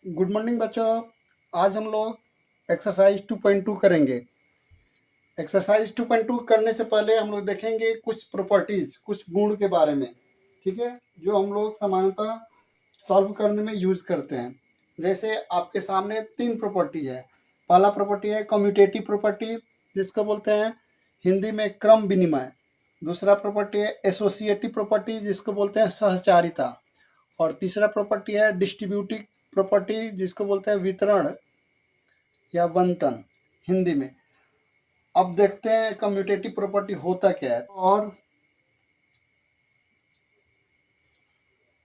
Good morning बच्चों। आज हम लोग एक्सरसाइज 2.2 करेंगे। एक्सरसाइज 2.2 करने से पहले हम लोग देखेंगे कुछ प्रॉपर्टीज, कुछ गुण के बारे में। ठीक है, जो हम लोग सामान्यतः सॉल्व करने में यूज करते हैं। जैसे आपके सामने तीन प्रॉपर्टी है। पहला प्रॉपर्टी है कम्यूटेटिव प्रॉपर्टी, जिसको बोलते हैं हिंदी में क्रम विनिमय। दूसरा प्रॉपर्टी है एसोसिएटिव प्रॉपर्टी, जिसको बोलते हैं सहचारिता। और तीसरा प्रॉपर्टी है डिस्ट्रीब्यूटिव प्रॉपर्टी, जिसको बोलते हैं वितरण या बंटन हिंदी में। अब देखते हैं कम्यूटेटिव प्रॉपर्टी होता क्या है। और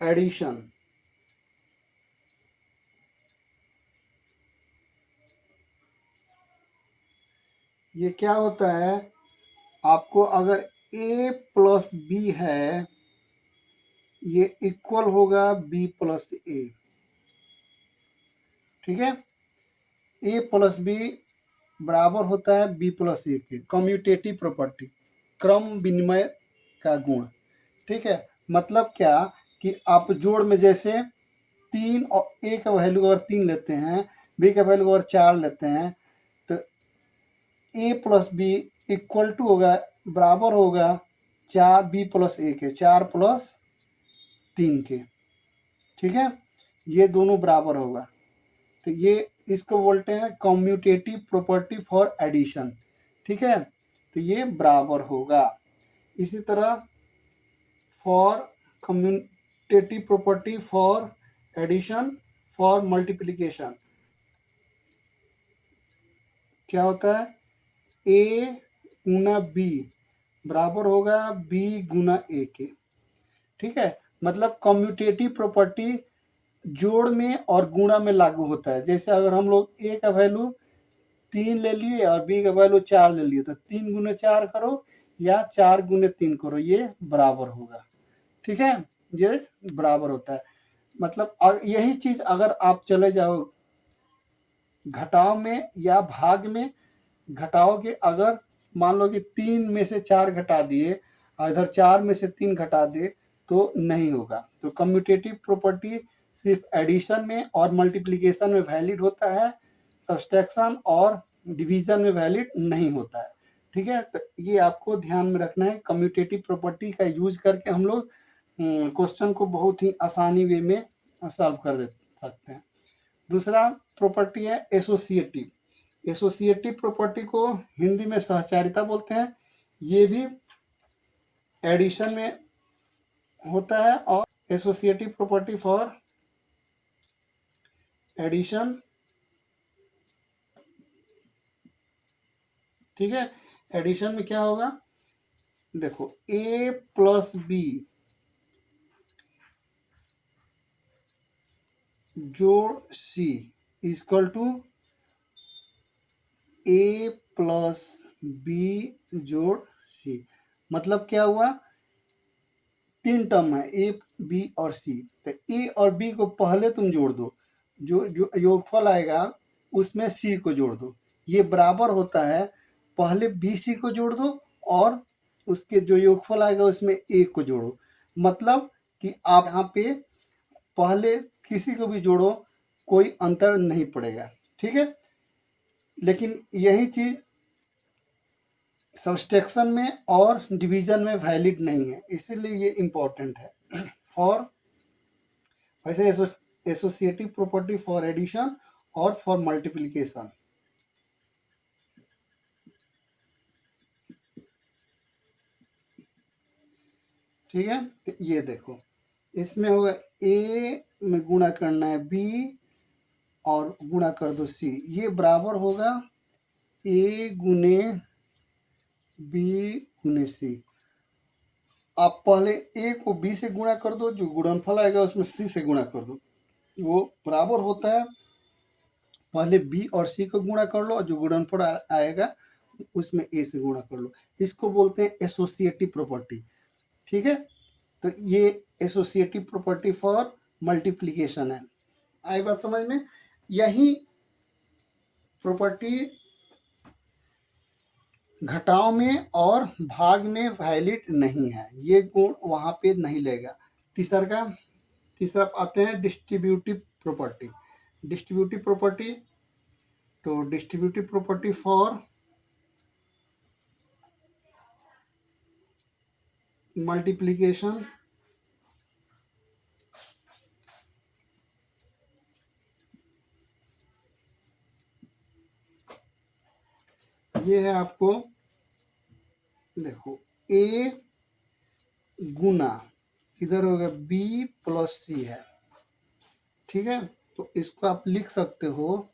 एडिशन, ये क्या होता है, आपको अगर a प्लस बी है, ये इक्वल होगा b प्लस ए। ठीक है, a प्लस बी बराबर होता है b प्लस ए के। कम्यूटेटिव प्रॉपर्टी, क्रम विनिमय का गुण। ठीक है, मतलब क्या कि आप जोड़ में जैसे तीन और ए का वैल्यू अगर 3 लेते हैं, बी का वैल्यू अगर 4 लेते हैं, तो ए प्लस बी इक्वल टू होगा, बराबर होगा 4 बी प्लस ए के, 4 प्लस 3 के। ठीक है, ये दोनों बराबर होगा। तो ये इसको बोलते हैं कम्यूटेटिव प्रॉपर्टी फॉर एडिशन। ठीक है, तो ये बराबर होगा। इसी तरह for commutative property for addition for multiplication क्या होता है, ए गुना बी बराबर होगा बी गुना ए के। ठीक है, मतलब कम्यूटेटिव प्रॉपर्टी जोड़ में और गुणा में लागू होता है। जैसे अगर हम लोग ए का वैल्यू 3 ले लिए और बी का वैल्यू 4 ले लिए, तो 3 गुने 4 करो या 4 गुने 3 करो, ये बराबर होगा। ठीक है, ये बराबर होता है। मतलब यही चीज अगर आप चले जाओ घटाव में या भाग में, घटाओगे, अगर मान लो कि 3 में से 4 घटा दिए और इधर 4 में से 3 घटा दिए, तो नहीं होगा। तो कम्यूटेटिव प्रॉपर्टी सिर्फ एडिशन में और मल्टीप्लिकेशन में वैलिड होता है, सब्सट्रैक्शन और डिवीजन में वैलिड नहीं होता है। ठीक है, तो ये आपको ध्यान में रखना है। कम्यूटेटिव प्रॉपर्टी का यूज करके हम लोग क्वेश्चन को बहुत ही आसानी वे में सॉल्व कर दे सकते हैं। दूसरा प्रॉपर्टी है एसोसिएटिव। एसोसिएटिव प्रॉपर्टी को हिंदी में सहचारिता बोलते हैं। ये भी एडिशन में होता है। और एसोसिएटिव प्रॉपर्टी फॉर एडिशन, ठीक है, एडिशन में क्या होगा, देखो a प्लस बी जोड़ C equal to a plus B जोड़ सी। मतलब क्या हुआ, 3 टर्म है ए बी और सी। तो ए और बी को पहले तुम जोड़ दो, जो जो योगफल आएगा उसमें सी को जोड़ दो। ये बराबर होता है, पहले बी सी को जोड़ दो और उसके जो योगफल आएगा उसमें ए को जोड़ो। मतलब कि आप यहाँ पे पहले किसी को भी जोड़ो, कोई अंतर नहीं पड़ेगा। ठीक है, लेकिन यही चीज सब्सट्रैक्शन में और डिवीजन में वैलिड नहीं है, इसीलिए ये इम्पोर्टेंट है। फॉर वैसे एसोसिएटिव प्रॉपर्टी फॉर एडिशन और फॉर मल्टीप्लिकेशन। ठीक है, तो ये देखो, इसमें होगा ए में गुणा करना है बी और गुणा कर दो सी, ये बराबर होगा ए गुने बी गुने सी। आप पहले ए को बी से गुणा कर दो, जो गुणनफल आएगा उसमें सी से गुणा कर दो, वो बराबर होता है। पहले बी और सी को गुणा कर लो और जो गुणनफल आएगा उसमें ए से गुणा कर लो। इसको बोलते हैं एसोसिएटिव प्रॉपर्टी। ठीक है, तो ये एसोसिएटिव प्रॉपर्टी फॉर मल्टीप्लिकेशन है। आई बात समझ में। यही प्रॉपर्टी घटाव में और भाग में वैलिड नहीं है, ये गुण वहां पे नहीं लेगा। तीसरा आते हैं डिस्ट्रीब्यूटिव प्रॉपर्टी। डिस्ट्रीब्यूटिव प्रॉपर्टी, तो डिस्ट्रीब्यूटिव प्रॉपर्टी फॉर मल्टीप्लिकेशन, ये है आपको, देखो ए गुना इधर होगा बी प्लस सी है, ठीक है। तो इसको आप लिख सकते हो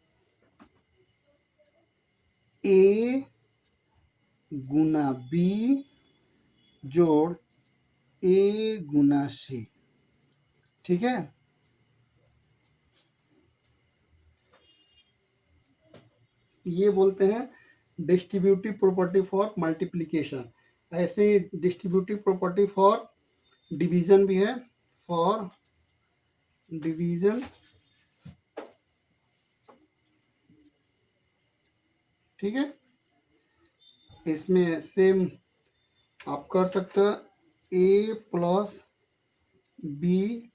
ए गुना बी जोड़ ए गुना सी, ठीक है। ये बोलते हैं डिस्ट्रीब्यूटिव प्रॉपर्टी फॉर मल्टीप्लिकेशन। ऐसे डिस्ट्रीब्यूटिव प्रॉपर्टी फॉर डिवीजन भी है, फॉर डिवीजन, ठीक है। इसमें सेम आप कर सकते हो, ए प्लस बी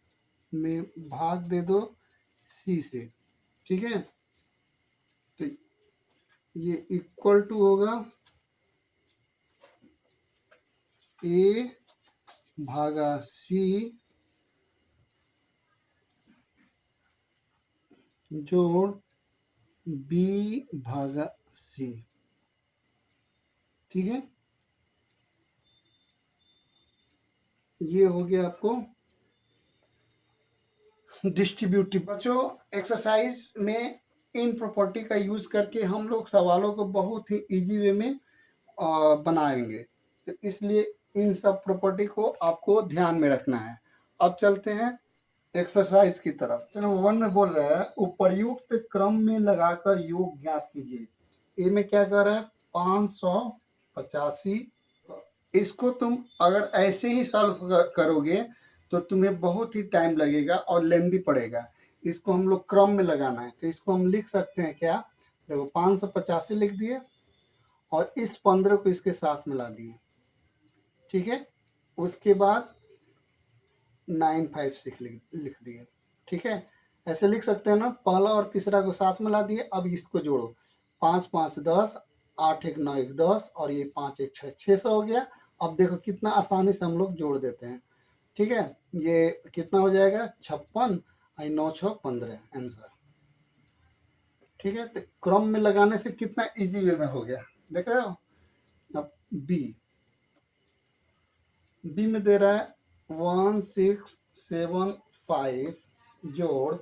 में भाग दे दो सी से, ठीक है। तो ये इक्वल टू होगा ए भागा सी जोड़ बी भागा सी, ठीक है। ये हो गया आपको डिस्ट्रीब्यूटिव। बच्चों एक्सरसाइज में इन प्रॉपर्टी का यूज करके हम लोग सवालों को बहुत ही इजी वे में बनाएंगे, तो इसलिए इन सब प्रॉपर्टी को आपको ध्यान में रखना है। अब चलते हैं एक्सरसाइज की तरफ। चलो 1 में बोल रहा है उपर्युक्त क्रम में लगाकर योग ज्ञात कीजिए। ए में क्या कर रहा है 585। इसको तुम अगर ऐसे ही सॉल्व करोगे तो तुम्हें बहुत ही टाइम लगेगा और लेंदी पड़ेगा। इसको हम लोग क्रम में लगाना है, तो इसको हम लिख सकते हैं क्या, देखो 585 लिख दिए और इस 15 को इसके साथ मिला दिए, ठीक है। उसके बाद 956 लिख दिए, ठीक है। ऐसे लिख सकते हैं ना, पहला और तीसरा को साथ मिला दिए। अब इसको जोड़ो, 5 5 10, 8 1 9 1 10 और ये 5 1 6 600 हो गया। अब देखो कितना आसानी से हम लोग जोड़ देते हैं, ठीक है। ये कितना हो जाएगा 56 और 9 6 15 आंसर, ठीक है। तो क्रम में लगाने से कितना इजी वे में हो गया, देख रहे हो। अब बी में दे रहा है 1675 जोड़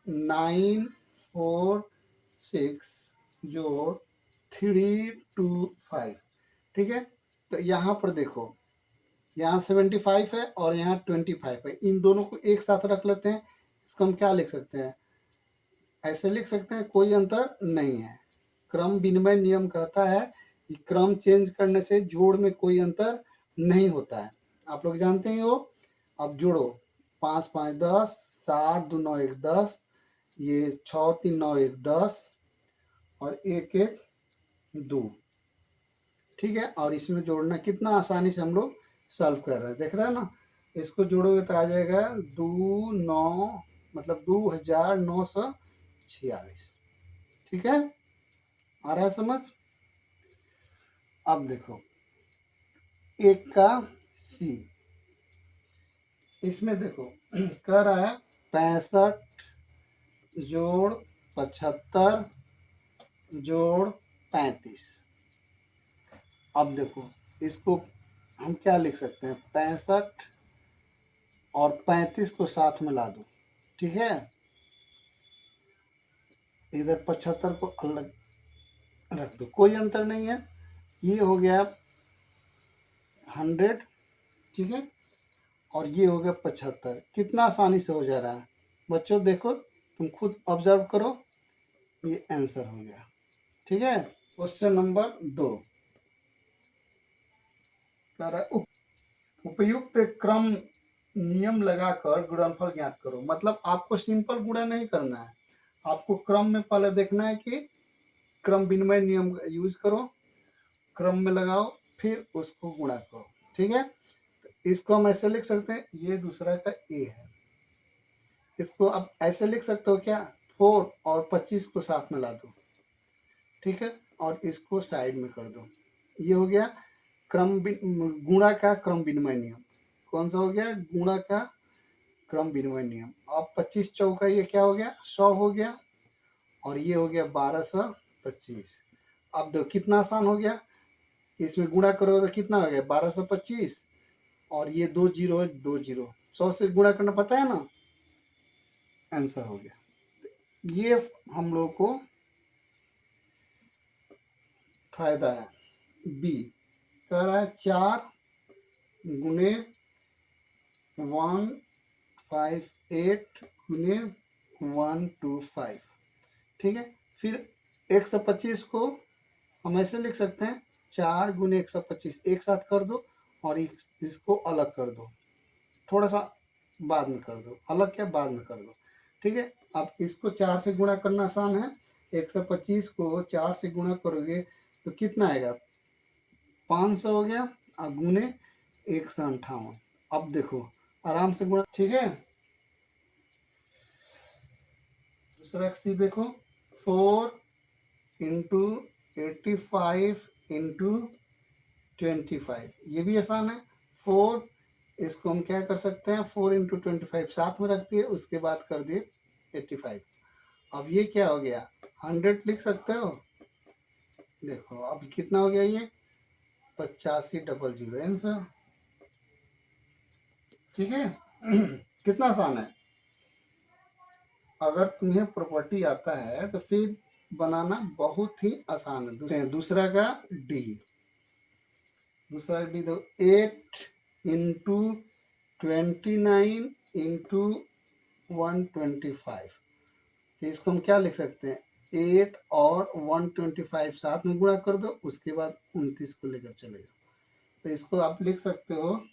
946 जोड़ 325, ठीक है। तो यहाँ पर देखो, यहाँ 75 है और यहाँ 25 है, इन दोनों को एक साथ रख लेते हैं। इसको हम क्या लिख सकते हैं, ऐसे लिख सकते हैं, कोई अंतर नहीं है। क्रम विनिमय नियम कहता है कि क्रम चेंज करने से जोड़ में कोई अंतर नहीं होता है, आप लोग जानते हैं वो। अब जोड़ो 5 5 10, 7 2 9 1 10, ये 6 3 9 1 10 और 1 1 2, ठीक है। और इसमें जोड़ना कितना आसानी से हम लोग सॉल्व कर रहे हैं, देख रहे हैं ना। इसको जोड़ोगे तो आ जाएगा 2 9 मतलब 2946, ठीक है। आ रहा है समझ। अब देखो एक का सी, इसमें देखो कह रहा है 65 जोड़ 75 जोड़ 35। अब देखो इसको हम क्या लिख सकते हैं, 65 और 35 को साथ मिला दो, ठीक है। इधर 75 को अलग रख दो, कोई अंतर नहीं है। ये हो गया 100, ठीक है। और ये हो गया 75, कितना आसानी से हो जा रहा है बच्चों, देखो तुम खुद ऑब्जर्व करो, ये आंसर हो गया, ठीक है। क्वेश्चन नंबर 2 उपयुक्त क्रम नियम लगाकर गुणनफल ज्ञात करो। मतलब आपको सिंपल गुणा नहीं करना है, आपको क्रम में पहले देखना है कि क्रम विनिमय नियम यूज करो, क्रम में लगाओ, फिर उसको गुणा करो, ठीक है। इसको हम ऐसे लिख सकते हैं, ये दूसरा का ए है, इसको आप ऐसे लिख सकते हो क्या 4 और 25 को साथ में ला दो, ठीक है, और इसको साइड में कर दो। ये हो गया गुणा का क्रम विनिमय नियम। कौन सा हो गया? गुणा का क्रम विनिमय नियम। अब 25 चौका ये क्या हो गया? 100 हो गया, और ये हो गया 1225। अब देखो कितना आसान हो गया, इसमें गुणा करोगे तो कितना हो गया? 1225, और ये 2 जीरो है, 2 जीरो, 100 से गुणा करना पता है ना, आंसर हो गया। ये हम लोग को फायदा है। बी कह रहा है 4 गुने 158 गुने 125, ठीक है। फिर 125 को हम ऐसे लिख सकते हैं, 4 गुने 125 एक साथ कर दो, और इसको अलग कर दो, थोड़ा सा बाद में कर दो, अलग क्या बाद में कर दो, ठीक है। अब इसको 4 से गुणा करना आसान है। 125 को 4 से गुणा करोगे तो कितना आएगा? 500 हो गया, और गुने 158। अब देखो आराम से गुणा, ठीक है। दूसरा सी देखो, 4 इंटू 85 इंटू 25, ये भी आसान है। 4, इसको हम क्या कर सकते हैं, 4 इंटू 25 साथ में रख दिए, उसके बाद कर दिए 85। अब ये क्या हो गया? 100 लिख सकते हो। देखो अब कितना हो गया? ये 8500 आंसर, ठीक है। कितना आसान है। अगर तुम्हें प्रॉपर्टी आता है तो फिर बनाना बहुत ही आसान है। दूसरा का डी, दूसरा डी दो, 8 इंटू 29 इंटू 125, तो इसको हम क्या लिख सकते हैं? 8 और 125 साथ में गुणा कर दो, उसके बाद 29 को लेकर चलेगा, तो इसको आप लिख सकते हो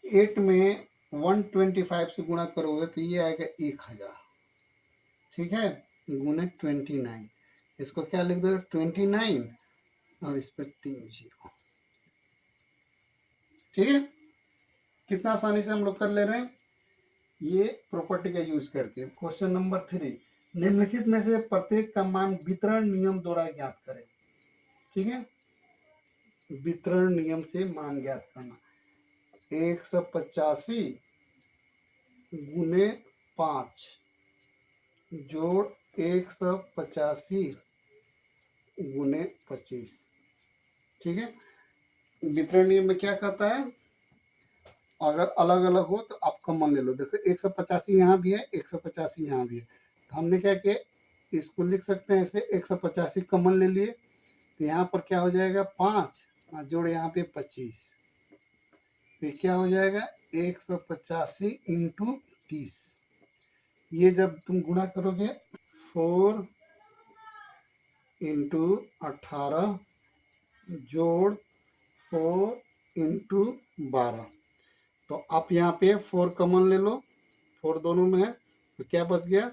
8 में 125 से गुणा करोगे तो ये आएगा 1000, ठीक है, गुने 29। इसको क्या लिख दो? 29, और इस पर 3 जीरो, ठीक है। कितना आसानी से हम लोग कर ले रहे हैं ये प्रॉपर्टी का यूज करके। क्वेश्चन नंबर 3, निम्नलिखित में से प्रत्येक का मान वितरण नियम द्वारा ज्ञात करें, ठीक है। वितरण नियम से मान ज्ञात करना। 185 गुने 5 जोड़ 185 गुने 25, ठीक है। वितरण नियम में क्या कहता है? अगर अलग अलग हो तो आप कॉमन ले लो। देखो 185 यहाँ भी है, 185 यहाँ भी है, तो हमने क्या किया, इसको लिख सकते हैं ऐसे, 185 कॉमन ले लिए, तो यहाँ पर क्या हो जाएगा? 5 जोड़ यहाँ पे 25, तो क्या हो जाएगा? 185 इंटू 30। ये जब तुम गुणा करोगे, 4 इंटू 18 जोड़ 4 इंटू 12, तो आप यहाँ पे 4 कॉमन ले लो, 4 दोनों में है, तो क्या बच गया?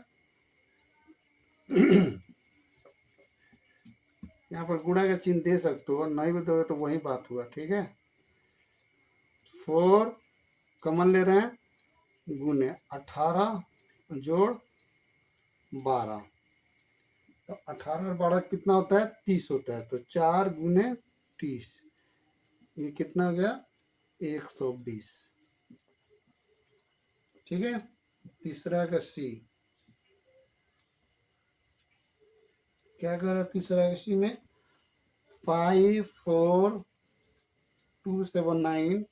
यहाँ पर गुणा का चिन्ह दे सकते हो, नहीं भी दोगे तो वही बात हुआ, ठीक है। 4 कॉमन ले रहे हैं, गुने 18 जोड़ 12, तो 18 और 12 कितना होता है? 30 होता है, तो 4 गुने 30, ये कितना हो गया? 120, ठीक है। तीसरा का सी, क्या कर रहा? तीसरा का सी में 54279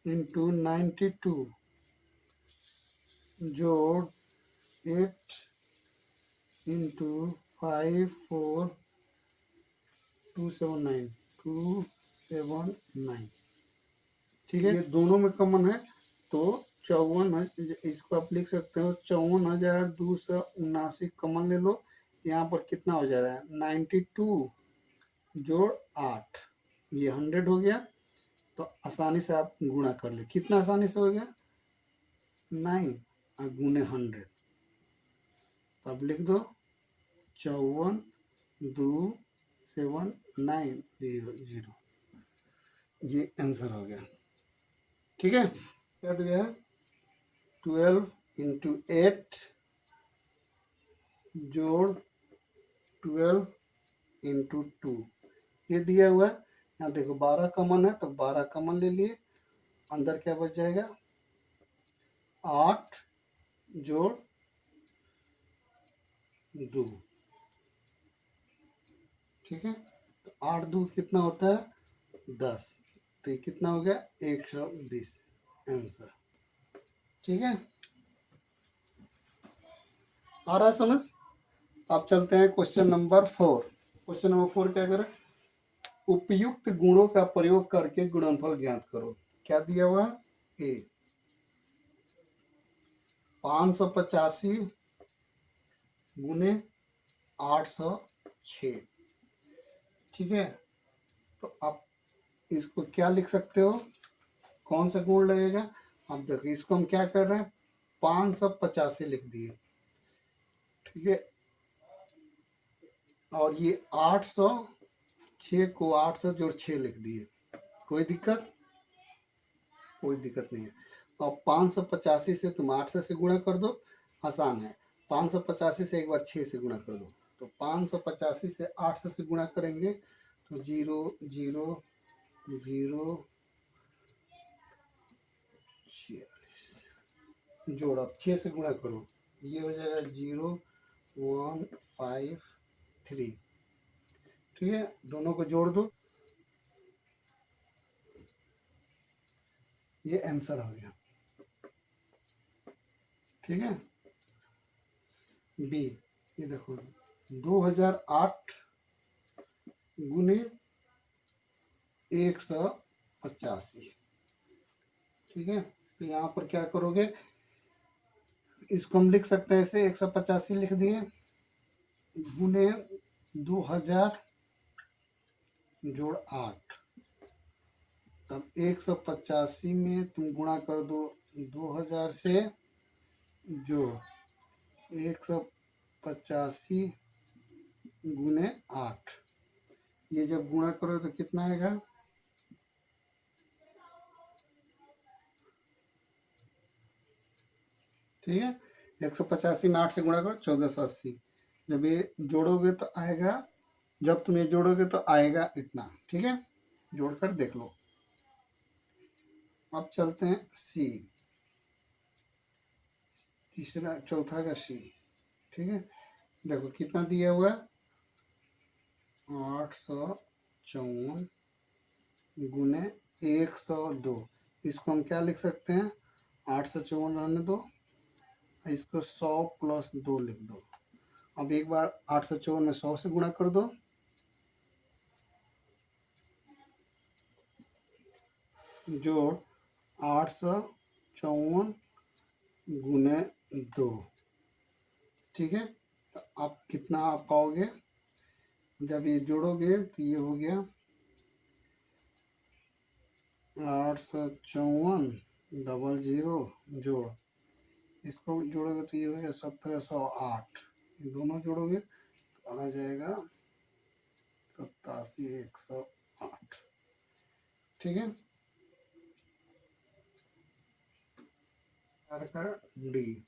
इंटू 92 जोड़ 8 इंटू 54279, ठीक है। ये दोनों में कॉमन है, तो 54, इसको आप लिख सकते हो 54,279 कॉमन ले लो। यहाँ पर कितना हो जा रहा है? 92 जोड़ 8, ये 100 हो गया, तो आसानी से आप गुणा कर ले। कितना आसानी से हो गया? 9 और गुने 100, तो आप लिख दो 54,279,0, ये आंसर हो गया। ठीक है, क्या दिया है 12 इंटू 8 जोड़ 12 इंटू 2, ये दिया हुआ है। यहाँ देखो 12 कॉमन है तो 12 कॉमन ले लिए, अंदर क्या बच जाएगा 8 जोड़ 2, ठीक है। तो 8 2 कितना होता है 10, तो ये कितना हो गया 120 आंसर, ठीक है। आ रहा है समझ। अब चलते हैं क्वेश्चन नंबर 4। क्वेश्चन नंबर 4 क्या करें, उपयुक्त गुणों का प्रयोग करके गुणनफल ज्ञात करो। क्या दिया हुआ है ए 585 गुने 806, ठीक है। तो आप इसको क्या लिख सकते हो, कौन सा गुण लगेगा। अब देखो इसको हम क्या कर रहे हैं 585 लिख दिए, ठीक है। और ये 806 को 8 से जोड़ 6 लिख दिए, कोई दिक्कत, कोई दिक्कत नहीं है। अब 585 से तुम 8 से गुणा कर दो, आसान है। 585 से एक बार 6 से गुणा कर दो, तो 585 से 8 से गुणा करेंगे तो 0 0 0 46, जोड़ अब 6 से गुणा करो, ये हो जाएगा 0 1 5 3, ठीक है। दोनों को जोड़ दो, ये आंसर हो गया, ठीक है। बी, ये देखो 2008 गुने 185, ठीक है। तो यहाँ पर क्या करोगे, इसको हम लिख सकते हैं ऐसे 185 लिख दिए गुने 2000 जोड़ 8, तब 185 में तुम गुणा कर दो 2000 से, जो 185 गुने 8, ये जब गुणा करो तो कितना आएगा, ठीक है। 185 में 8 से गुणा करो 1480, जब ये जोड़ोगे तो आएगा, जब तुम ये जोड़ोगे तो आएगा इतना, ठीक है। जोड़कर देख लो। अब चलते हैं सी, तीसरा चौथा का सी, ठीक है। देखो कितना दिया हुआ है 854 गुने 102, इसको हम क्या लिख सकते हैं 854 रहने दो, इसको 100 प्लस 2 लिख दो। अब एक बार 854 में 100 से गुणा कर दो, जोड़ 854 गुने 2, ठीक है। तो आप कितना आप पाओगे, जब ये जोड़ोगे तो ये हो गया 854 00 जोड़, इसको जोड़ोगे तो ये हो गया 1708, दोनों जोड़ोगे तो आ जाएगा 87,108, ठीक है। डी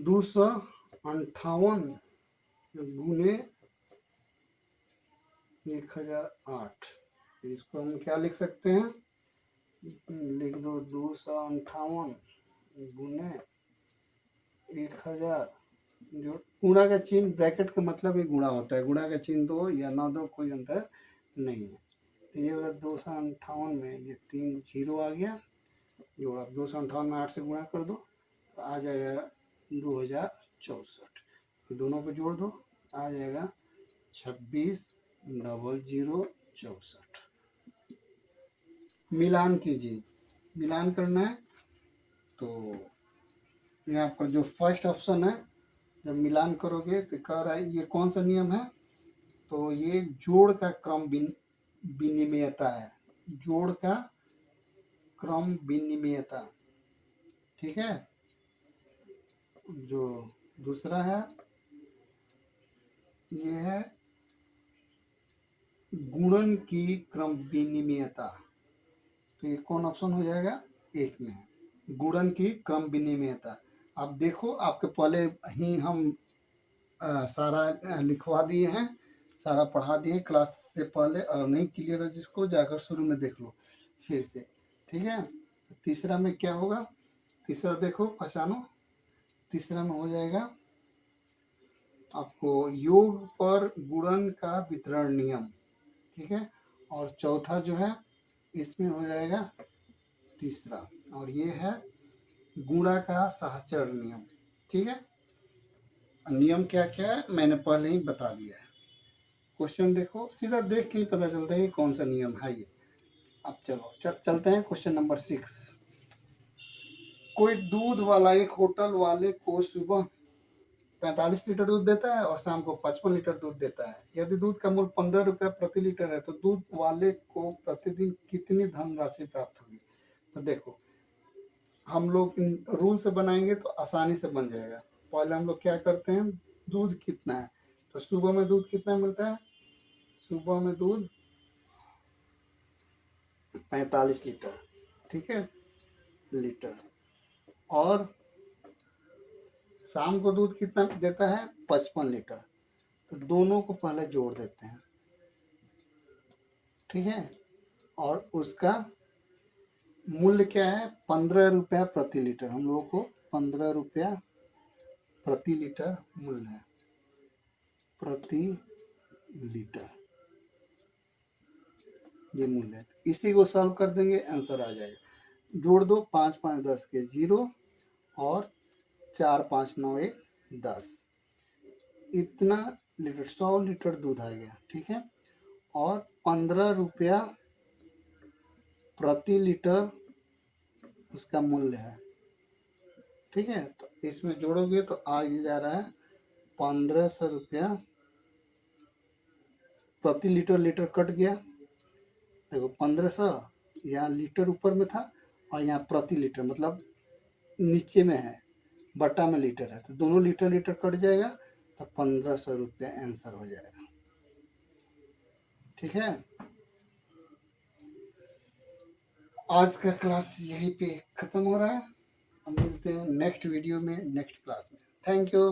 258 गुने 1008, इसको हम क्या लिख सकते हैं, लिख दो 258 गुने 1000, जो गुणा का चिन्ह ब्रैकेट का मतलब ही गुणा होता है, गुणा का चिन्ह दो या ना दो कोई अंतर नहीं है। तो ये होगा 258 में ये 3 0 आ गया, जो आप 258 में 8 से गुणा कर दो तो आ जाएगा 2064, दोनों को जोड़ दो आ जाएगा 26,00,64। मिलान कीजिए, मिलान करना है तो यहाँ पर जो फर्स्ट ऑप्शन है, जब मिलान करोगे तो कह रहा है ये कौन सा नियम है, तो ये जोड़ का क्रम विनिमेयता है, जोड़ का क्रम विनिमेयता, ठीक है। जो दूसरा है ये है गुणन की क्रम विनिमेयता, तो ये कौन ऑप्शन हो जाएगा, एक में है गुणन की क्रम विनिमयता। अब देखो आपके पहले ही हम सारा लिखवा दिए हैं, सारा पढ़ा दिए क्लास से पहले, और नहीं क्लियर है जिसको जाकर शुरू में देख लो फिर से, ठीक है। तीसरा में क्या होगा, तीसरा देखो पहचानो, तीसरा में हो जाएगा आपको योग पर गुणन का वितरण नियम, ठीक है। और चौथा जो है इसमें हो जाएगा तीसरा, और ये है गुणा का सहचर नियम, ठीक है। नियम क्या क्या है मैंने पहले ही बता दिया है। क्वेश्चन देखो, सीधा देख के ही पता चलता है कि कौन सा नियम है ये। अब चलो चलते हैं क्वेश्चन नंबर 6। कोई दूध वाला एक होटल वाले को सुबह 45 लीटर दूध देता है और शाम को 55 लीटर दूध देता है। यदि दूध का मूल्य 15 रुपया प्रति लीटर है तो दूध वाले को प्रतिदिन कितनी धनराशि प्राप्त होगी। तो देखो हम लोग इन रूल से बनाएंगे तो आसानी से बन जाएगा। पहले हम लोग क्या करते हैं, दूध कितना है, तो सुबह में दूध कितना मिलता है, सुबह में दूध 45 लीटर, ठीक है, लीटर, और शाम को दूध कितना देता है 55 लीटर। तो दोनों को पहले जोड़ देते हैं, ठीक है, और उसका मूल्य क्या है 15 रुपया प्रति लीटर। हम लोगों को 15 रुपया प्रति लीटर मूल्य है, प्रति लीटर ये मूल्य है। इसी को सॉल्व कर देंगे आंसर आ जाएगा। जोड़ दो, 5 5 10 के 0 और 4 5 9 1 10, इतना लीटर 100 लीटर दूध आ गया, ठीक है। और 15 रुपया प्रति लीटर उसका मूल्य है, ठीक है। तो इसमें जोड़ोगे तो आ जा रहा है 1500 रुपया प्रति लीटर। लीटर कट गया, देखो 1500 यहाँ लीटर ऊपर में था और यहाँ प्रति लीटर मतलब नीचे में है, बटा में लीटर है, तो दोनों लीटर लीटर कट जाएगा तो 1500 रुपया आंसर हो जाएगा, ठीक है। आज का क्लास यहीं पे खत्म हो रहा है। हम मिलते हैं नेक्स्ट वीडियो में, नेक्स्ट क्लास में। Thank you.